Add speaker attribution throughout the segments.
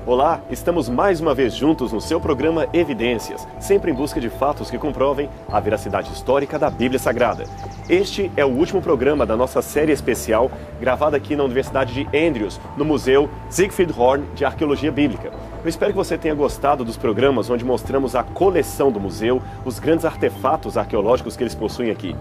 Speaker 1: Olá, estamos mais uma vez juntos no seu programa Evidências, sempre em busca de fatos que comprovem a veracidade histórica da Bíblia Sagrada. Este é o último programa da nossa série especial, gravada aqui na Universidade de Andrews, no Museu Siegfried Horn de Arqueologia Bíblica. Eu espero que você tenha gostado dos programas onde mostramos a coleção do museu, os grandes artefatos arqueológicos que eles possuem aqui.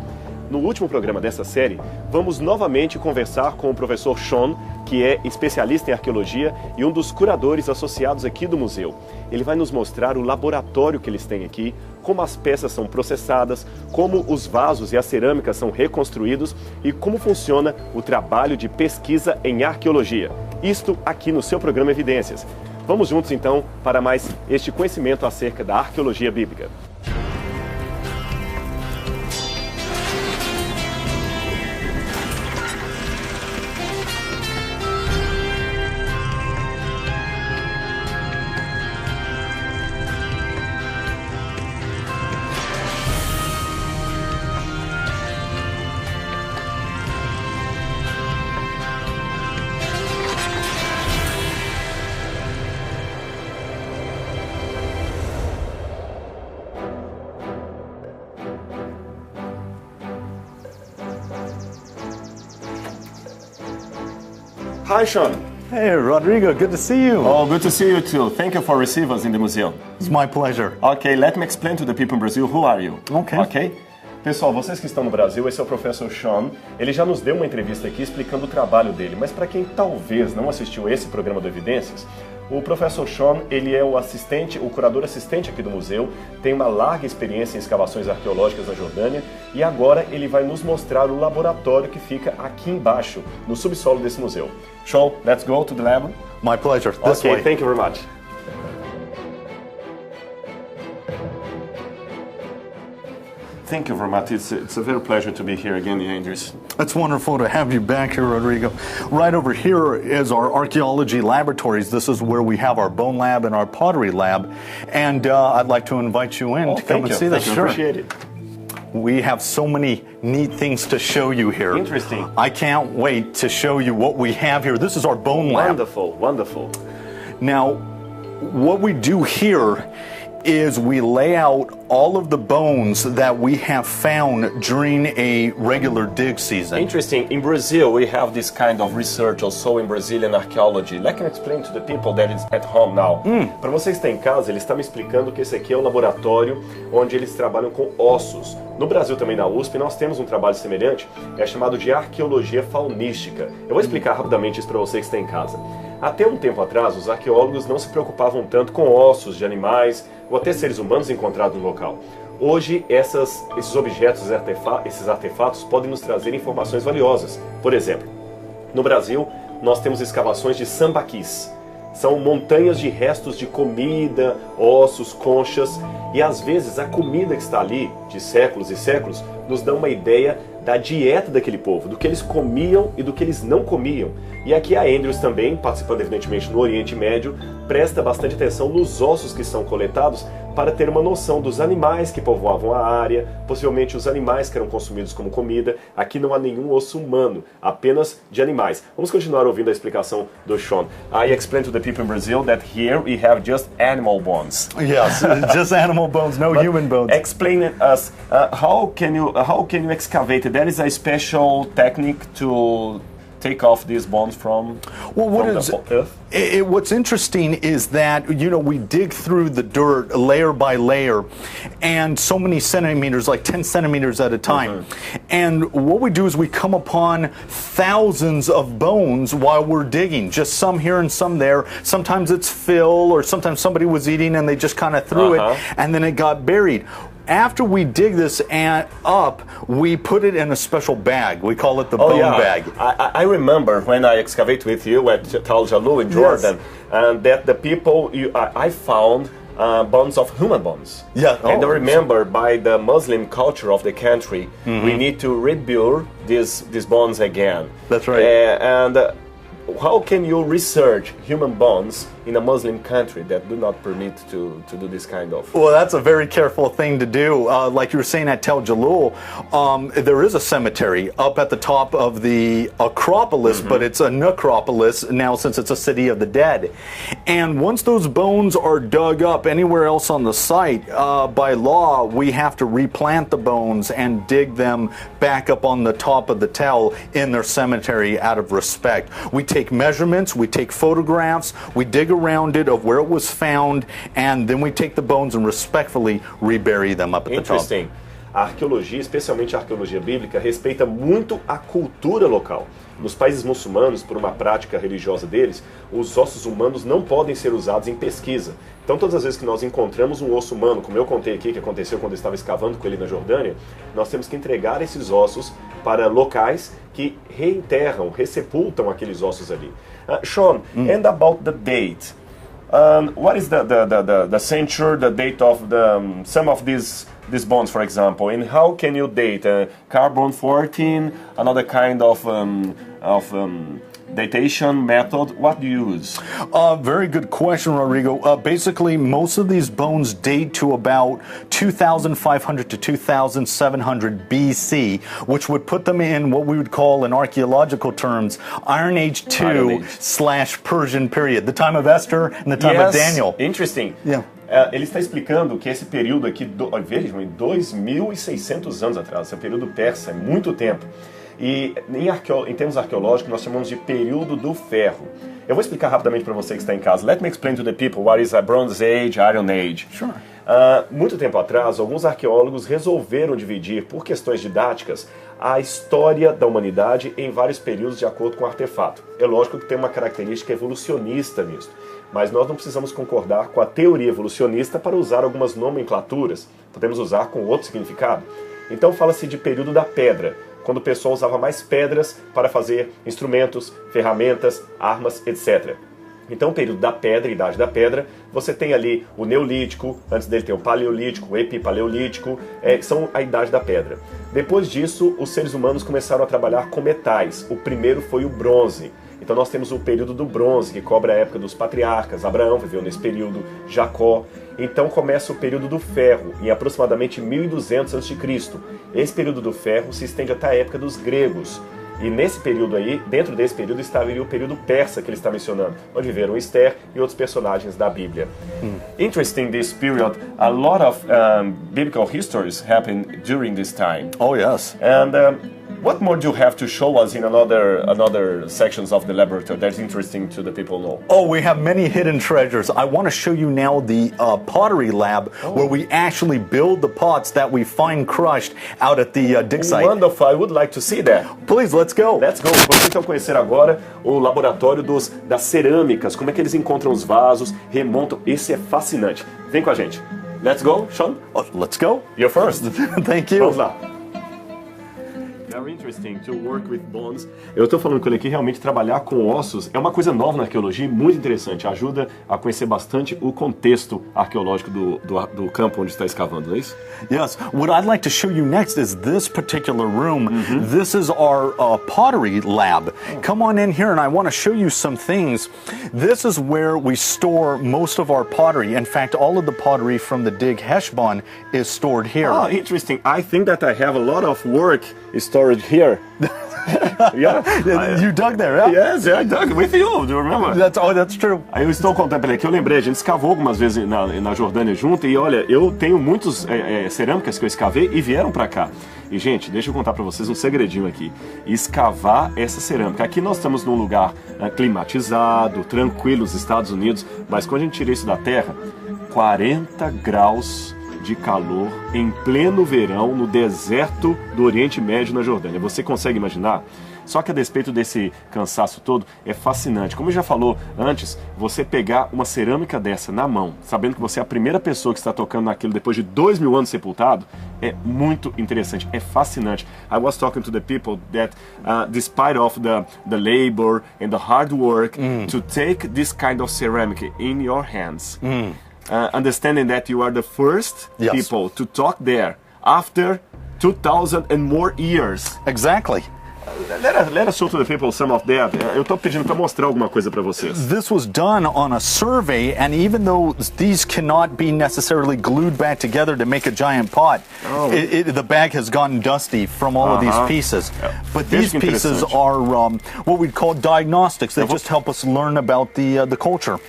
Speaker 1: No último programa dessa série, vamos novamente conversar com o professor Sean, que é especialista em arqueologia e um dos curadores associados aqui do museu. Ele vai nos mostrar o laboratório que eles têm aqui, como as peças são processadas, como os vasos e as cerâmicas são reconstruídos e como funciona o trabalho de pesquisa em arqueologia. Isto aqui no seu programa Evidências. Vamos juntos então para mais este conhecimento acerca da arqueologia bíblica. Hi, Sean.
Speaker 2: Hey, Rodrigo, good to see you.
Speaker 1: Oh, good to see you too. Thank you for receiving us in the museum.
Speaker 2: It's my pleasure.
Speaker 1: Okay, let me explain to the people in Brazil who are you.
Speaker 2: Okay.
Speaker 1: Pessoal, vocês que estão no Brasil, esse é o professor Sean. Ele já nos deu uma entrevista aqui explicando o trabalho dele, mas para quem talvez não assistiu esse programa do Evidências, o professor Sean, ele é o curador assistente aqui do museu, tem uma larga experiência em escavações arqueológicas na Jordânia e agora ele vai nos mostrar o laboratório que fica aqui embaixo, no subsolo desse museu. Sean, let's go to the lab.
Speaker 2: My pleasure. This way.
Speaker 1: Thank you very much. Thank you very much. It's a very pleasure to be here again, Andrews.
Speaker 2: It's wonderful to have you back here, Rodrigo. Right over here is our archaeology laboratories. This is where we have our bone lab and our pottery lab. And I'd like to invite you in to come and see this.
Speaker 1: Thank you. Appreciate it.
Speaker 2: We have so many neat things to show you here.
Speaker 1: Interesting.
Speaker 2: I can't wait to show you what we have here. This is our bone lab.
Speaker 1: Wonderful, wonderful.
Speaker 2: Now, what we do here is we lay out all of the bones that we have found during a regular dig season.
Speaker 1: Interesting. In Brazil, we have this kind of research also in Brazilian archaeology. Let me explain to the people that is at home now. Para você que está em casa, ele está me explicando que esse aqui é um laboratório onde eles trabalham com ossos. No Brasil, também na USP, nós temos um trabalho semelhante, é chamado de arqueologia faunística. Eu vou explicar rapidamente isso para você que está em casa. Até um tempo atrás, os arqueólogos não se preocupavam tanto com ossos de animais ou até seres humanos encontrados no local. Hoje, esses objetos, esses artefatos podem nos trazer informações valiosas. Por exemplo, no Brasil, nós temos escavações de sambaquis. São montanhas de restos de comida, ossos, conchas, e às vezes a comida que está ali, de séculos e séculos, nos dá uma ideia da dieta daquele povo, do que eles comiam e do que eles não comiam. E aqui a Andrews também, participando evidentemente no Oriente Médio, presta bastante atenção nos ossos que são coletados para ter uma noção dos animais que povoavam a área, possivelmente os animais que eram consumidos como comida. Aqui não há nenhum osso humano, apenas de animais. Vamos continuar ouvindo a explicação do Sean. I explained to the people in Brazil that here we have just animal bones.
Speaker 2: Yes, just animal bones, no human bones.
Speaker 1: Explain it us. How can you excavate it? There is a special technique to take off these bones from the earth?
Speaker 2: What's interesting is that, we dig through the dirt layer by layer and so many centimeters, like 10 centimeters at a time. And what we do is we come upon thousands of bones while we're digging, just some here and some there. Sometimes it's fill, or sometimes somebody was eating and they just kind of threw it and then it got buried. After we dig this up, we put it in a special bag. We call it the bone bag.
Speaker 1: I remember when I excavate with you at Tal Jalou in Jordan, and that the people, I found bones of human bones.
Speaker 2: Yeah.
Speaker 1: And I remember by the Muslim culture of the country, we need to rebuild these bones again.
Speaker 2: That's right.
Speaker 1: how can you research human bones in a Muslim country that do not permit to do this kind of?
Speaker 2: Well, that's a very careful thing to do. Like you were saying at Tel Jalul, there is a cemetery up at the top of the Acropolis, but it's a necropolis now since it's a city of the dead. And once those bones are dug up anywhere else on the site, by law, we have to replant the bones and dig them back up on the top of the Tel in their cemetery out of respect. We take measurements, we take photographs, we dig around it of where it was found, and then we take the bones and respectfully rebury them up at the top.
Speaker 1: Interesting. A arqueologia, especialmente a arqueologia bíblica, respeita muito a cultura local. Nos países muçulmanos, por uma prática religiosa deles, os ossos humanos não podem ser usados em pesquisa. Então, todas as vezes que nós encontramos um osso humano, como eu contei aqui, que aconteceu quando eu estava escavando com ele na Jordânia, nós temos que entregar esses ossos para locais que reenterram, ressepultam aqueles ossos ali. Sean, and about the date. What is the century, the date of some of these bones, for example, and how can you date carbon-14, another kind of datation method? What do you use?
Speaker 2: Very good question, Rodrigo. Basically, most of these bones date to about 2,500 to 2,700 BC, which would put them in what we would call, in archaeological terms, Iron Age 2 / Persian period, the time of Esther and the time of Daniel.
Speaker 1: Interesting.
Speaker 2: Yeah.
Speaker 1: Ele está explicando que esse período aqui, vejam, 2.600 anos atrás, esse período persa, é muito tempo. E em termos arqueológicos, nós chamamos de período do ferro. Eu vou explicar rapidamente para você que está em casa. Let me explain to the people what is a Bronze Age, Iron Age.
Speaker 2: Sure.
Speaker 1: Muito tempo atrás, alguns arqueólogos resolveram dividir, por questões didáticas, a história da humanidade em vários períodos de acordo com o artefato. É lógico que tem uma característica evolucionista nisso, mas nós não precisamos concordar com a teoria evolucionista para usar algumas nomenclaturas. Podemos usar com outro significado. Então fala-se de período da pedra, quando o pessoal usava mais pedras para fazer instrumentos, ferramentas, armas, etc. Então, o período da pedra, idade da pedra, você tem ali o Neolítico, antes dele tem o Paleolítico, o Epipaleolítico, são a idade da pedra. Depois disso, os seres humanos começaram a trabalhar com metais. O primeiro foi o bronze. Então nós temos o período do bronze, que cobre a época dos patriarcas. Abraão viveu nesse período, Jacó. Então começa o período do ferro, em aproximadamente 1200 a.C. Esse período do ferro se estende até a época dos gregos. E nesse período aí, dentro desse período, estaria o período persa que ele está mencionando, onde viveram Esther e outros personagens da Bíblia. Interesting this period, a lot of biblical histories happened during this time.
Speaker 2: Oh yes.
Speaker 1: And what more do you have to show us in another sections of the laboratory that's interesting to the people know?
Speaker 2: Oh, we have many hidden treasures. I want to show you now the pottery lab where we actually build the pots that we find crushed out at the dig site.
Speaker 1: Wonderful, I would like to see that.
Speaker 2: Please, let's go.
Speaker 1: Let's go. Vamos então conhecer agora o laboratório das cerâmicas, como é que eles encontram os vasos, remontam. Esse é fascinante. Vem com a gente. Let's go, Sean?
Speaker 2: Oh, let's go.
Speaker 1: You're first.
Speaker 2: Thank you.
Speaker 1: Vamos lá. Very interesting to work with bones. Eu estou falando com ele aqui, realmente trabalhar com ossos é uma coisa nova na arqueologia e muito interessante. Ajuda a conhecer bastante o contexto arqueológico do campo onde está escavando, não é isso?
Speaker 2: Yes. What I'd like to show you next is this particular room. This is our pottery lab. Come on in here and I want to show you some things. This is where we store most of our pottery. In fact, all of the pottery from the dig Heshbon is stored here.
Speaker 1: Oh, interesting. I think that I have a lot of work storage here.
Speaker 2: Yeah. You dug there, yeah?
Speaker 1: Yes, I dug with you, do you remember?
Speaker 2: That's true.
Speaker 1: Aí eu estou contando para ele que eu lembrei, a gente escavou algumas vezes na Jordânia junto e olha, eu tenho muitas cerâmicas que eu escavei e vieram para cá. E gente, deixa eu contar para vocês um segredinho aqui. Escavar essa cerâmica. Aqui nós estamos num lugar climatizado, tranquilo, nos Estados Unidos, mas quando a gente tira isso da terra, 40 graus de calor em pleno verão no deserto do Oriente Médio na Jordânia. Você consegue imaginar? Só que a despeito desse cansaço todo, é fascinante. Como eu já falou antes, você pegar uma cerâmica dessa na mão, sabendo que você é a primeira pessoa que está tocando naquilo depois de 2000 anos sepultado, é muito interessante, é fascinante. I was talking to the people that, despite of the labor and the hard work, to take this kind of ceramic in your hands, understanding that you are the first people to talk there after 2000 and more years.
Speaker 2: Exactly.
Speaker 1: Let us show to the people some of that. Eu estou pedindo para mostrar alguma coisa para vocês.
Speaker 2: This was done on a survey, and even though these cannot be necessarily glued back together to make a giant pot, the bag has gotten dusty from all of these pieces. But these pieces are what we'd call diagnostics. They just help us learn about the culture.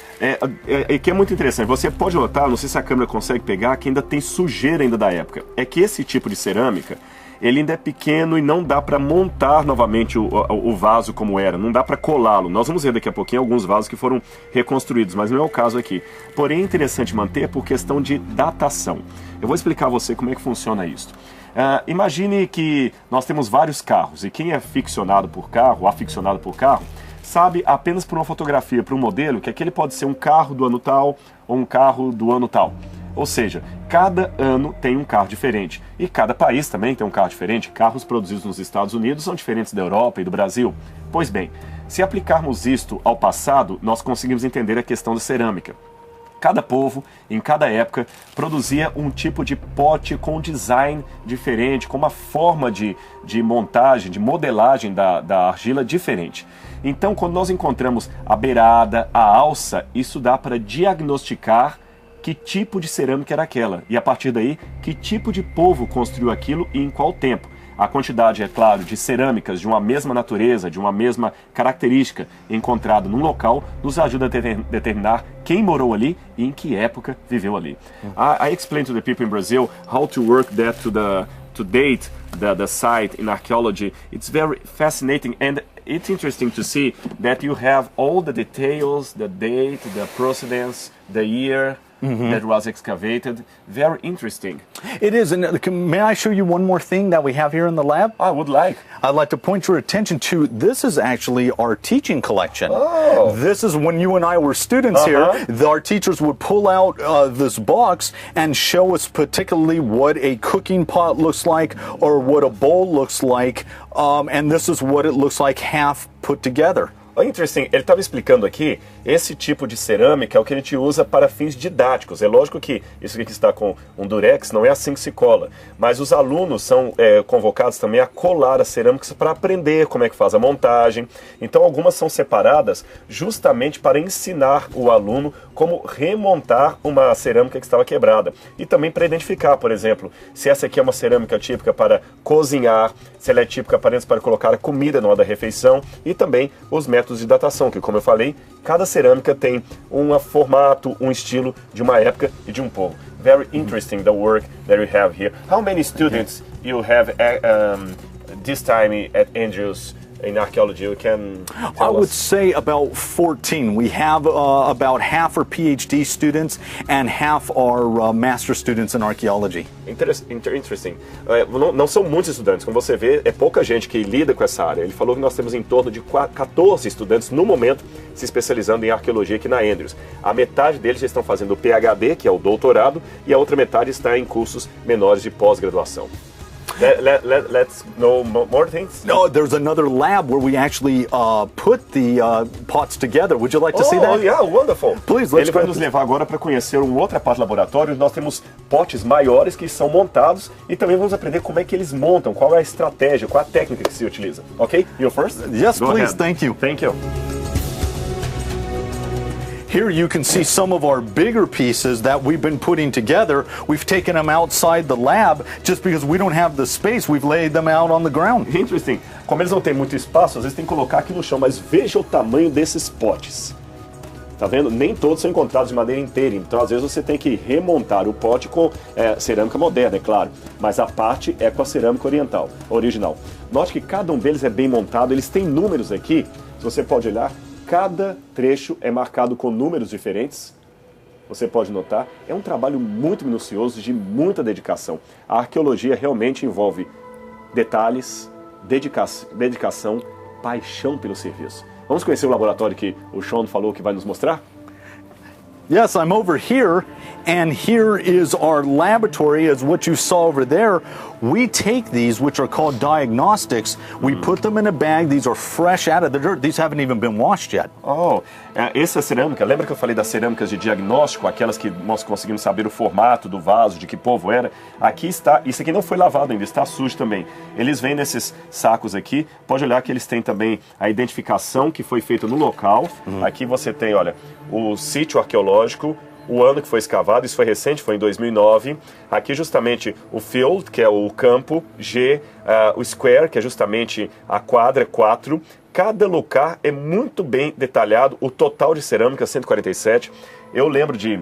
Speaker 1: Que é muito interessante. Você pode notar, não sei se a câmera consegue pegar, que ainda tem sujeira ainda da época. É que esse tipo de cerâmica, ele ainda é pequeno e não dá para montar novamente o vaso como era, não dá para colá-lo. Nós vamos ver daqui a pouquinho alguns vasos que foram reconstruídos, mas não é o caso aqui. Porém, é interessante manter por questão de datação. Eu vou explicar a você como é que funciona isso. Imagine que nós temos vários carros, e quem é aficionado por carro, sabe apenas por uma fotografia, por um modelo, que aquele pode ser um carro do ano tal ou um carro do ano tal. Ou seja, cada ano tem um carro diferente. E cada país também tem um carro diferente. Carros produzidos nos Estados Unidos são diferentes da Europa e do Brasil. Pois bem, se aplicarmos isto ao passado, nós conseguimos entender a questão da cerâmica. Cada povo, em cada época, produzia um tipo de pote com um design diferente, com uma forma de montagem, de modelagem da argila diferente. Então, quando nós encontramos a beirada, a alça, isso dá para diagnosticar que tipo de cerâmica era aquela, e a partir daí, que tipo de povo construiu aquilo e em qual tempo. A quantidade, é claro, de cerâmicas de uma mesma natureza, de uma mesma característica encontrada num local, nos ajuda a determinar quem morou ali e em que época viveu ali. I explained to the people in Brazil how to work that to date the site in archaeology. It's very fascinating, and it's interesting to see that you have all the details, the date, the procedence, the year that was excavated. Very interesting.
Speaker 2: It is, and may I show you one more thing that we have here in the lab?
Speaker 1: I would like.
Speaker 2: I'd like to point your attention to, this is actually our teaching collection.
Speaker 1: Oh.
Speaker 2: This is when you and I were students here, our teachers would pull out this box and show us particularly what a cooking pot looks like or what a bowl looks like, and this is what it looks like half put together.
Speaker 1: Interesting. Ele estava explicando aqui, esse tipo de cerâmica é o que a gente usa para fins didáticos. É lógico que isso aqui que está com um durex não é assim que se cola, mas os alunos são convocados também a colar as cerâmicas para aprender como é que faz a montagem. Então algumas são separadas justamente para ensinar o aluno como remontar uma cerâmica que estava quebrada. E também para identificar, por exemplo, se essa aqui é uma cerâmica típica para cozinhar, se ela é típica apenas para colocar a comida na hora da refeição, e também os métodos de datação, que, como eu falei, cada cerâmica tem um formato, um estilo de uma época e de um povo. Very interesting the work that you have here. How many students you have this time at Andrews in archaeology? You can tell
Speaker 2: I would
Speaker 1: us.
Speaker 2: say about 14. We have about half are PhD students and half are master students in archaeology.
Speaker 1: Interesting. Não são muitos estudantes, como você vê, é pouca gente que lida com essa área. Ele falou que nós temos em torno de 14 estudantes no momento se especializando em arqueologia aqui na Andrews. A metade deles já estão fazendo o PhD, que é o doutorado, e a outra metade está em cursos menores de pós-graduação. Let's know more things.
Speaker 2: No, there's another lab where we actually put the pots together. Would you like to see that?
Speaker 1: Oh, yeah, wonderful.
Speaker 2: Please, let's
Speaker 1: Ele vai nos levar agora para conhecer uma outra parte do laboratório. Nós temos potes maiores que são montados e também vamos aprender como é que eles montam, qual é a estratégia, qual é a técnica que se utiliza. Ok? You first?
Speaker 2: Yes,
Speaker 1: Go
Speaker 2: please.
Speaker 1: ahead.
Speaker 2: Thank you.
Speaker 1: Thank you.
Speaker 2: Here you can see some of our bigger pieces that we've been putting together. We've taken them outside the lab just because we don't have the space. We've laid them out on the ground.
Speaker 1: Interesting. Como eles não têm muito espaço, às vezes tem que colocar aqui no chão, mas veja o tamanho desses potes. Tá vendo? Nem todos são encontrados de madeira inteira, então às vezes você tem que remontar o pote com cerâmica moderna, é claro, mas a parte é com a cerâmica original. Note que cada um deles é bem montado, eles têm números aqui, se você pode olhar, cada trecho é marcado com números diferentes. Você pode notar, é um trabalho muito minucioso, de muita dedicação. A arqueologia realmente envolve detalhes, dedicação, paixão pelo serviço. Vamos conhecer o laboratório que o Sean falou que vai nos mostrar?
Speaker 2: Yes, I'm over here, and here is our laboratory, as what you saw over there. We take these, which are called diagnostics, we put them in a bag. These are fresh out of the dirt. These haven't even been washed yet.
Speaker 1: Oh, essa cerâmica, lembra que eu falei das cerâmicas de diagnóstico, aquelas que nós conseguimos saber o formato do vaso, de que povo era? Aqui está, isso aqui não foi lavado ainda, está sujo também. Eles vêm nesses sacos aqui, pode olhar que eles têm também a identificação que foi feita no local. Aqui você tem, olha, o sítio arqueológico, o ano que foi escavado, isso foi recente, foi em 2009. Aqui justamente o field, que é o campo, G, o square, que é justamente a quadra, 4. Cada lugar é muito bem detalhado, o total de cerâmica, 147. Eu lembro de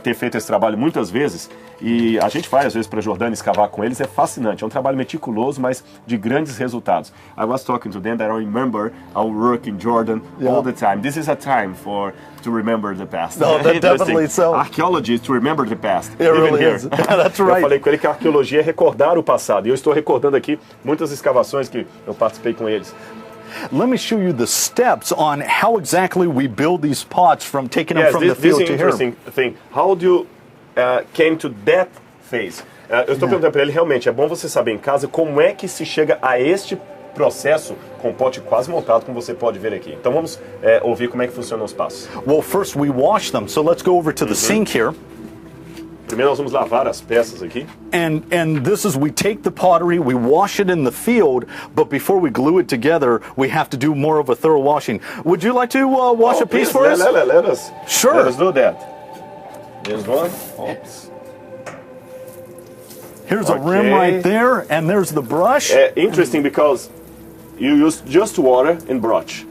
Speaker 1: ter feito esse trabalho muitas vezes, e a gente vai às vezes para a Jordânia escavar com eles, é fascinante, é um trabalho meticuloso, mas de grandes resultados. I was talking to them that I remember our work in Jordan all the time. This is a time to remember the past.
Speaker 2: No, definitely so.
Speaker 1: Archaeology is to remember the past.
Speaker 2: It really is. That's right.
Speaker 1: Eu falei com ele que a arqueologia é recordar o passado, e eu estou recordando aqui muitas escavações que eu participei com eles.
Speaker 2: Let me show you the steps on how exactly we build these pots from taking them from the field
Speaker 1: this is
Speaker 2: to
Speaker 1: interesting
Speaker 2: here.
Speaker 1: Thing. How do you came to that phase? Eu estou perguntando para ele, realmente, é bom você saber em casa como é que se chega a este processo com o pote quase montado, como você pode ver aqui. Então vamos ouvir como é que funcionam os passos.
Speaker 2: Well, first we wash them. So let's go over to the sink here.
Speaker 1: Primeiro nós vamos lavar as peças aqui.
Speaker 2: And this is, we take the pottery, we wash it in the field, but before we glue it together, we have to do more of a thorough washing. Would you like to wash a piece for us?
Speaker 1: Let us.
Speaker 2: Sure.
Speaker 1: Let us do that. This one. Oops.
Speaker 2: Here's a rim right there, and there's the brush.
Speaker 1: Interesting because you use just water and brush.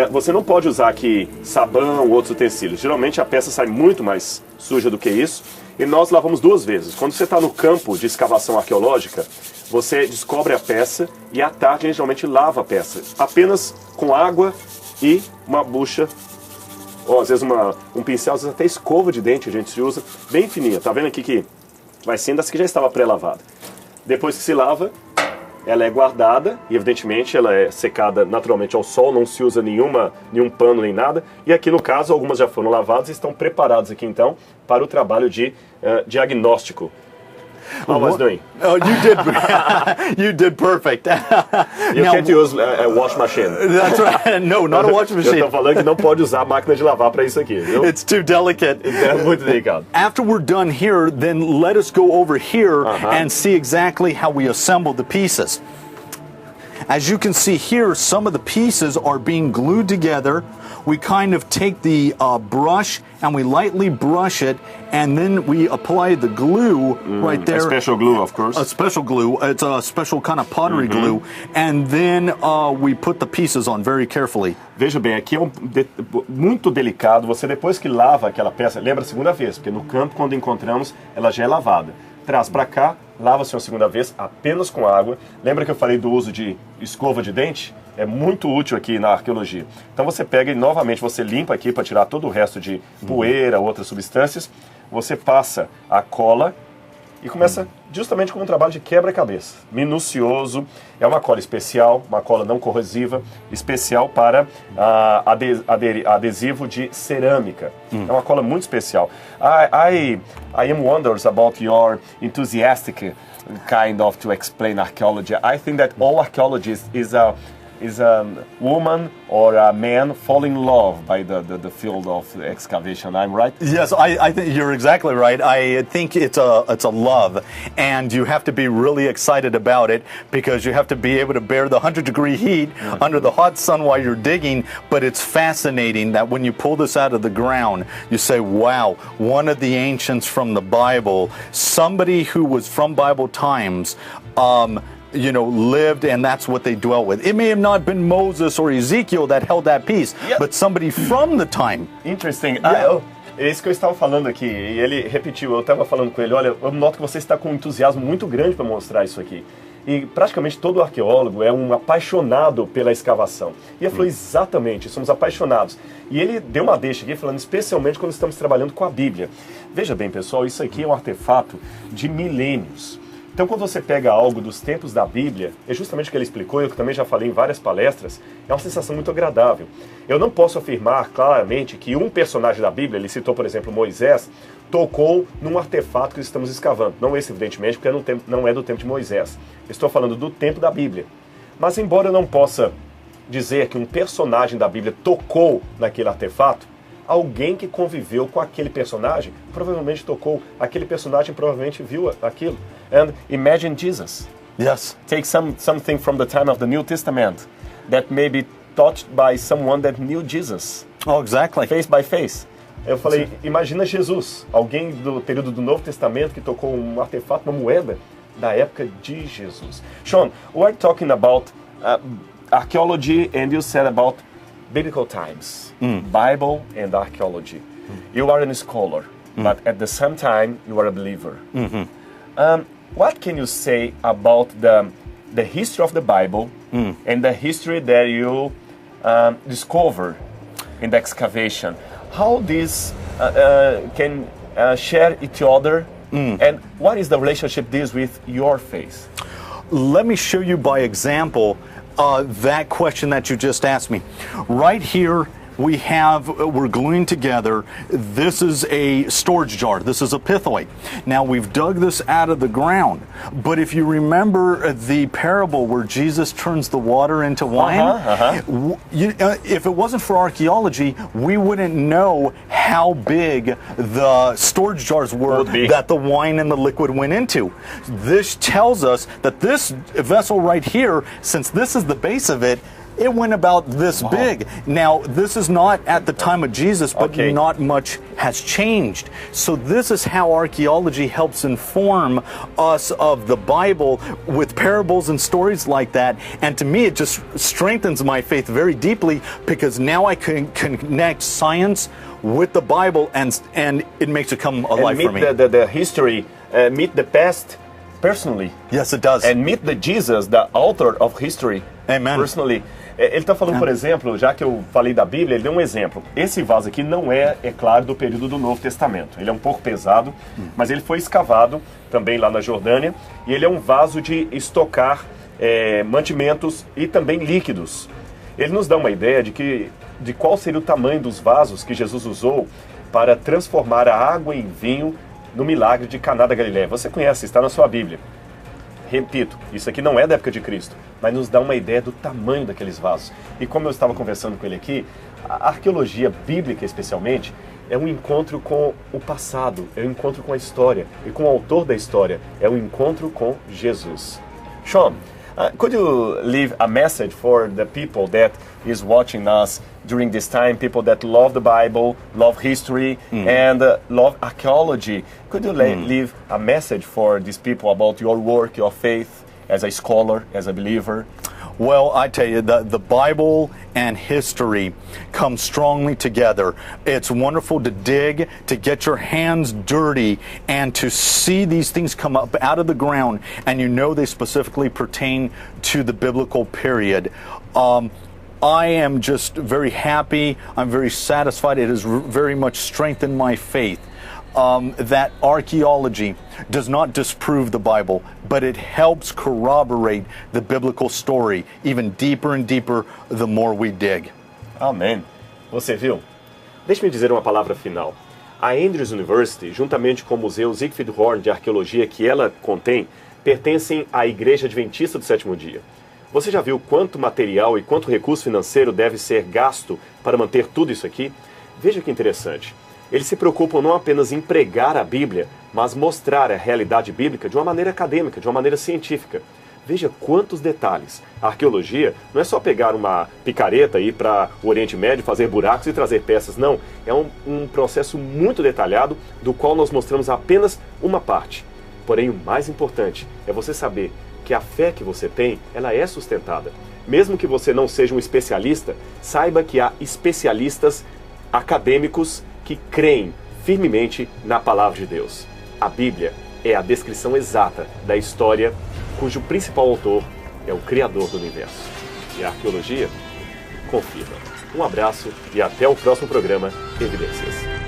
Speaker 1: Você não pode usar aqui sabão ou outros utensílios. Geralmente a peça sai muito mais suja do que isso. E nós lavamos 2 vezes. Quando você está no campo de escavação arqueológica, você descobre a peça e à tarde a gente geralmente lava a peça. Apenas com água e uma bucha, ou às vezes um pincel, às vezes até escova de dente a gente se usa, bem fininha. Tá vendo aqui que vai sendo essa que já estava pré-lavada. Depois que se lava, ela é guardada e evidentemente ela é secada naturalmente ao sol, não se usa nenhum pano nem nada. E aqui no caso algumas já foram lavadas e estão preparadas aqui então para o trabalho de diagnóstico. How was doing?
Speaker 2: Oh, you did perfect.
Speaker 1: You can't use a wash machine.
Speaker 2: That's right. No, not a wash machine.
Speaker 1: Eu estou falando que não pode usar a máquina de lavar para isso aqui, viu?
Speaker 2: It's too delicate.
Speaker 1: É muito delicado.
Speaker 2: After we're done here, then let us go over here and see exactly how we assemble the pieces. As you can see here, some of the pieces are being glued together. We kind of take the brush and we lightly brush it, and then we apply the glue right there.
Speaker 1: A special glue, of course.
Speaker 2: A special glue. It's a special kind of pottery glue. And then we put the pieces on very carefully.
Speaker 1: Veja bem, aqui é muito delicado. Você depois que lava aquela peça, lembra a segunda vez, porque no campo, quando encontramos, ela já é lavada. Traz para cá, lava-se uma segunda vez, apenas com água. Lembra que eu falei do uso de escova de dente? É muito útil aqui na arqueologia. Então você pega e novamente você limpa aqui para tirar todo o resto de poeira, outras substâncias. Você passa a cola e começa justamente como um trabalho de quebra-cabeça. Minucioso. É uma cola especial, uma cola não corrosiva, especial para adesivo de cerâmica. É uma cola muito especial. I am wonders about your enthusiastic kind of to explain archaeology. I think that all archaeology is a woman or a man fall in love by the field of excavation. I'm right?
Speaker 2: Yes, I think you're exactly right. I think it's a love, and you have to be really excited about it because you have to be able to bear the 100-degree heat under the hot sun while you're digging. But it's fascinating that when you pull this out of the ground, you say, wow, one of the ancients from the Bible, somebody who was from Bible times, lived, and that's what they dwelt with. It may have not been Moses or Ezekiel that held that piece, but somebody from the time.
Speaker 1: Interesting. É isso que eu estava falando aqui, e ele repetiu, eu estava falando com ele, olha, eu noto que você está com um entusiasmo muito grande para mostrar isso aqui. E praticamente todo arqueólogo é um apaixonado pela escavação. E ele falou, exatamente, somos apaixonados. E ele deu uma deixa aqui, falando especialmente quando estamos trabalhando com a Bíblia. Veja bem, pessoal, isso aqui é um artefato de milênios. Então, quando você pega algo dos tempos da Bíblia, é justamente o que ele explicou, eu também já falei em várias palestras, é uma sensação muito agradável. Eu não posso afirmar claramente que um personagem da Bíblia, ele citou, por exemplo, Moisés, tocou num artefato que estamos escavando. Não esse, evidentemente, porque não é do tempo de Moisés. Estou falando do tempo da Bíblia. Mas, embora eu não possa dizer que um personagem da Bíblia tocou naquele artefato, alguém que conviveu com aquele personagem provavelmente tocou, aquele personagem provavelmente viu aquilo. And imagine Jesus.
Speaker 2: Yes.
Speaker 1: Take something from the time of the New Testament that may be touched by someone that knew Jesus.
Speaker 2: Oh, exactly.
Speaker 1: Face by face. Eu falei, imagina Jesus, alguém do período do Novo Testamento que tocou um artefato, uma moeda da época de Jesus. Sean, we're talking about archaeology and you said about biblical times, Bible and archaeology. You are a scholar, but at the same time you are a believer. What can you say about the history of the Bible and the history that you discover in the excavation? How these can share each other, and what is the relationship this with your faith?
Speaker 2: Let me show you by example that question that you just asked me. Right here, we're gluing together, this is a storage jar, this is a pythoid. Now we've dug this out of the ground, but if you remember the parable where Jesus turns the water into wine, if it wasn't for archaeology, we wouldn't know how big the storage jars were that the wine and the liquid went into. This tells us that this vessel right here, since this is the base of it, it went about this big. Now, this is not at the time of Jesus, but not much has changed. So this is how archaeology helps inform us of the Bible with parables and stories like that. And to me, it just strengthens my faith very deeply because now I can connect science with the Bible and it makes it come alive for me.
Speaker 1: The history, meet the past personally.
Speaker 2: Yes, it does.
Speaker 1: And meet the Jesus, the author of history, personally. Ele está falando, por exemplo, já que eu falei da Bíblia, ele deu um exemplo. Esse vaso aqui não é claro, do período do Novo Testamento. Ele é um pouco pesado, mas ele foi escavado também lá na Jordânia. E ele é um vaso de estocar mantimentos e também líquidos. Ele nos dá uma ideia de qual seria o tamanho dos vasos que Jesus usou para transformar a água em vinho no milagre de Caná da Galileia. Você conhece, está na sua Bíblia. Repito, isso aqui não é da época de Cristo, mas nos dá uma ideia do tamanho daqueles vasos. E como eu estava conversando com ele aqui, a arqueologia bíblica especialmente é um encontro com o passado, é um encontro com a história e com o autor da história, é um encontro com Jesus. Sean, could you leave a message for the people that is watching us during this time, people that love the Bible, love history, and love archaeology? Could you leave a message for these people about your work, your faith, as a scholar, as a believer?
Speaker 2: Well, I tell you, the Bible and history come strongly together. It's wonderful to dig, to get your hands dirty, and to see these things come up out of the ground, and you know they specifically pertain to the biblical period. I am just very happy. I'm very satisfied. It has very much strengthened my faith. That archaeology does not disprove the Bible, but it helps corroborate the biblical story even deeper and deeper the more we dig.
Speaker 1: Amém. Você viu? Deixe-me dizer uma palavra final. A Andrews University, juntamente com o Museu Siegfried Horn de Arqueologia que ela contém, pertencem à Igreja Adventista do Sétimo Dia. Você já viu quanto material e quanto recurso financeiro deve ser gasto para manter tudo isso aqui? Veja que interessante. Eles se preocupam não apenas em pregar a Bíblia, mas mostrar a realidade bíblica de uma maneira acadêmica, de uma maneira científica. Veja quantos detalhes. A arqueologia não é só pegar uma picareta e ir para o Oriente Médio, fazer buracos e trazer peças. Não, é um processo muito detalhado, do qual nós mostramos apenas uma parte. Porém, o mais importante é você saber que a fé que você tem, ela é sustentada. Mesmo que você não seja um especialista, saiba que há especialistas acadêmicos que creem firmemente na palavra de Deus. A Bíblia é a descrição exata da história cujo principal autor é o Criador do Universo. E a arqueologia confirma. Um abraço e até o próximo programa Evidências.